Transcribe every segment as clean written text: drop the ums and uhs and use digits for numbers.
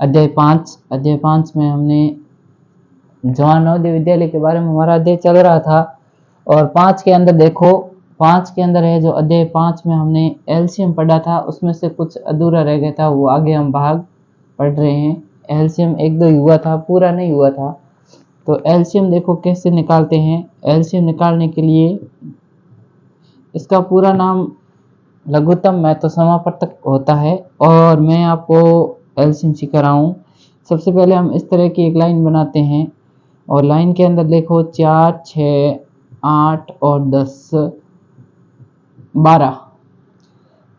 अध्याय 5 में हमने जवाहर नवोदय विद्यालय के बारे में हमारा अध्याय चल रहा था। और 5 के अंदर देखो, 5 के अंदर है जो अध्याय 5 में हमने एलसीएम पढ़ा था, उसमें से कुछ अधूरा रह गया था, वो आगे हम भाग पढ़ रहे हैं। एलसीएम 1-2 हुआ था, पूरा नहीं हुआ था। तो एलसीएम देखो कैसे निकालते हैं। एलसीएम निकालने के लिए इसका पूरा नाम लघुत्तम महत्व समापवर्तक होता है, और मैं आपको एलसीएम सिखा रहा हूँ। सबसे पहले हम इस तरह की एक लाइन बनाते हैं, और लाइन के अंदर देखो 4, 6, 8 और 10, 12।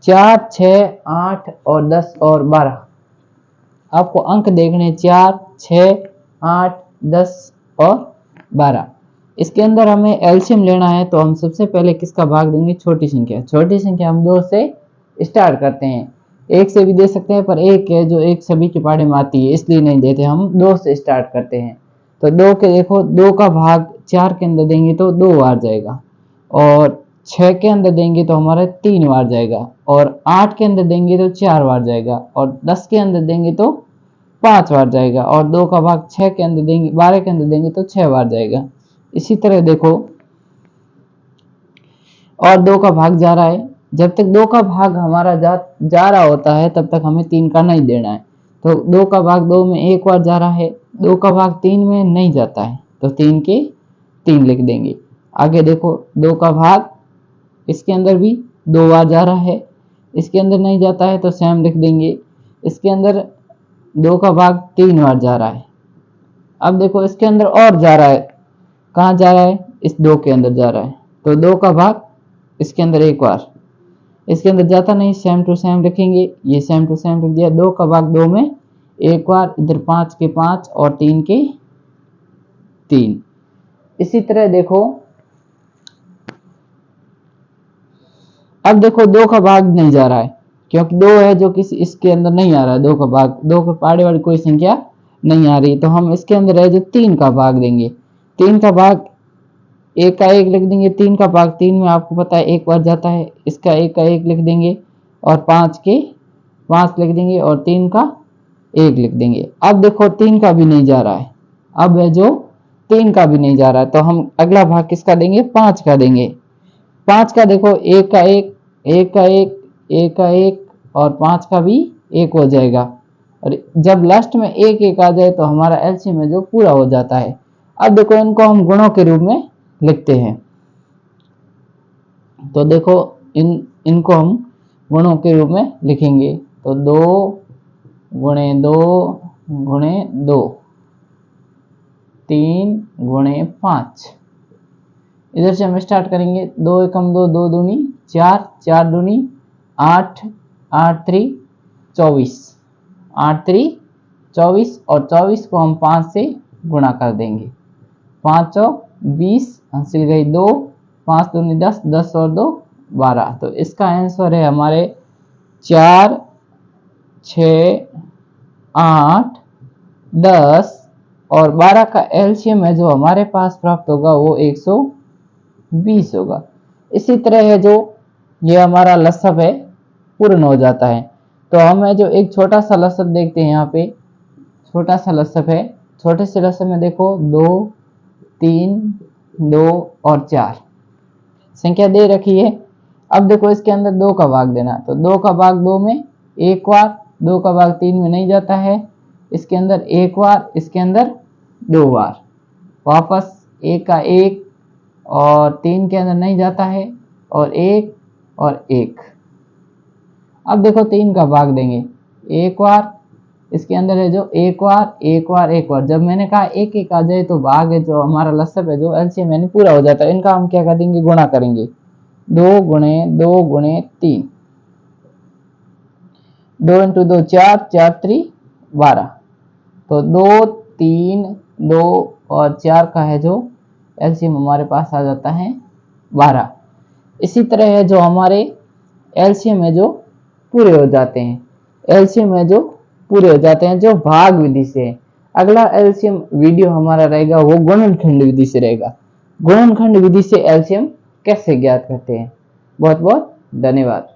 4, 6, 8 और 10 और 12 आपको अंक देखने, 4, 6, 8, 10 और 12। इसके अंदर हमें एलसीएम लेना है, तो हम सबसे पहले किसका भाग देंगे? छोटी संख्या। छोटी संख्या हम 2 से स्टार्ट करते हैं। 1 से भी दे सकते हैं, पर 1 है जो 1 सभी के पाड़े में आती है, इसलिए नहीं देते, हम 2 से स्टार्ट करते हैं। तो 2 के देखो, 2 का भाग 4 के अंदर देंगे तो 2 बार जाएगा, और 6 के अंदर देंगे तो हमारा 3 बार जाएगा, और 8 के अंदर देंगे तो 4 बार जाएगा, और 10 के अंदर देंगे तो 5 बार जाएगा, और 2 का भाग 6 के अंदर देंगे, 12 के अंदर देंगे तो 6 बार जाएगा। इसी तरह देखो, और 2 का भाग जा रहा है। जब तक 2 का भाग हमारा जा रहा होता है, तब तक हमें 3 का नहीं देना है। तो 2 का भाग 2 में 1 बार जा रहा है, 2 का भाग 3 में नहीं जाता है, तो 3 के 3 लिख देंगे। आगे देखो, 2 का भाग इसके अंदर भी 2 बार जा रहा है, इसके अंदर नहीं जाता है तो सेम लिख देंगे। इसके अंदर 2 का भाग 3 बार जा रहा है। अब देखो, इसके अंदर और जा रहा है, कहाँ जा रहा है? इस 2 के अंदर जा रहा है, तो 2 का भाग इसके अंदर 1 बार, इसके अंदर जाता नहीं, सेम टू सेम लिखेंगे। ये सेम टू सेम लिख दिया। 2 का भाग 2 में 1 बार, इधर 5 के 5 और 3 के 3। इसी तरह देखो, अब देखो 2 का भाग नहीं जा रहा है, क्योंकि 2 है जो किसी इसके अंदर नहीं आ रहा है। 2 का भाग, 2 के पाड़े वाली कोई संख्या नहीं आ रही, तो हम इसके अंदर है जो 3 का भाग देंगे। 3 का भाग 1 का 1 लिख देंगे। 3 का भाग 3 में आपको पता है 1 बार जाता है, इसका 1 का 1 लिख देंगे, और 5 के 5 लिख देंगे, और 3 का 1 लिख देंगे। अब देखो 3 का भी नहीं जा रहा है, अब है जो 3 का भी नहीं जा रहा है, तो हम अगला भाग किसका देंगे? 5 का देंगे। 5 का देखो, 1 का 1, 1 का 1, 1 का 1, और 5 का भी 1 हो जाएगा। और जब लास्ट में 1 1 आ जाए तो हमारा एलसीएम है जो पूरा हो जाता है। अब देखो, इनको हम गुणों के रूप में लिखते हैं। तो देखो, इनको हम गुणों के रूप में लिखेंगे। तो 2 गुणे 2 गुणे 2, 3 गुणे 5। इधर से हम स्टार्ट करेंगे। 2 एकम 2, 2 दूनी 4, 4 दूनी 8, 8 3 24, 8 3 24, और 24 को हम 5 से गुणा कर देंगे। 5 और 20, हासिल गई 2, 5 दूनी 10, 10 और 2 12। तो इसका आंसर है हमारे 4, 6, 8, 10 और 12 का एलसीएम है जो हमारे पास प्राप्त होगा वो 120 होगा। इसी तरह है जो ये हमारा लसब है पूर्ण हो जाता है। तो हमें जो एक छोटा सा लसब देखते हैं, यहाँ पे छोटा सा लसब है। छोटे से लसब में देखो 2, 3, 2 और 4 संख्या दे रखी है। अब देखो, इसके अंदर 2 का भाग देना, तो 2 का भाग 2 में 1 बार, 2 का भाग 3 में नहीं जाता है, इसके अंदर 1 बार, इसके अंदर 2 बार, वापस 1 का 1, और 3 के अंदर नहीं जाता है, और 1 और 1। अब देखो 3 का भाग देंगे 1 बार, इसके अंदर है जो 1 बार, 1 बार, 1 बार। जब मैंने कहा 1 1 आ जाए तो भाग है जो हमारा लसब है जो एलसीएम यानी पूरा हो जाता है। इनका हम क्या कर देंगे? गुणा करेंगे। 2 गुणे 2 गुणे 3, 2 इंटू 2 4, 4 3 12। तो 2 3 2 और 4 का है जो एलसीएम हमारे पास आ जाता है 12। इसी तरह है जो हमारे एलसीएम है जो पूरे हो जाते हैं। एलसीएम है जो पूरे हो जाते हैं जो भाग विधि से है। अगला एलसीएम वीडियो हमारा रहेगा वो गुणनखंड विधि से रहेगा। गुणनखंड विधि से एलसीएम कैसे ज्ञात करते हैं। बहुत बहुत धन्यवाद।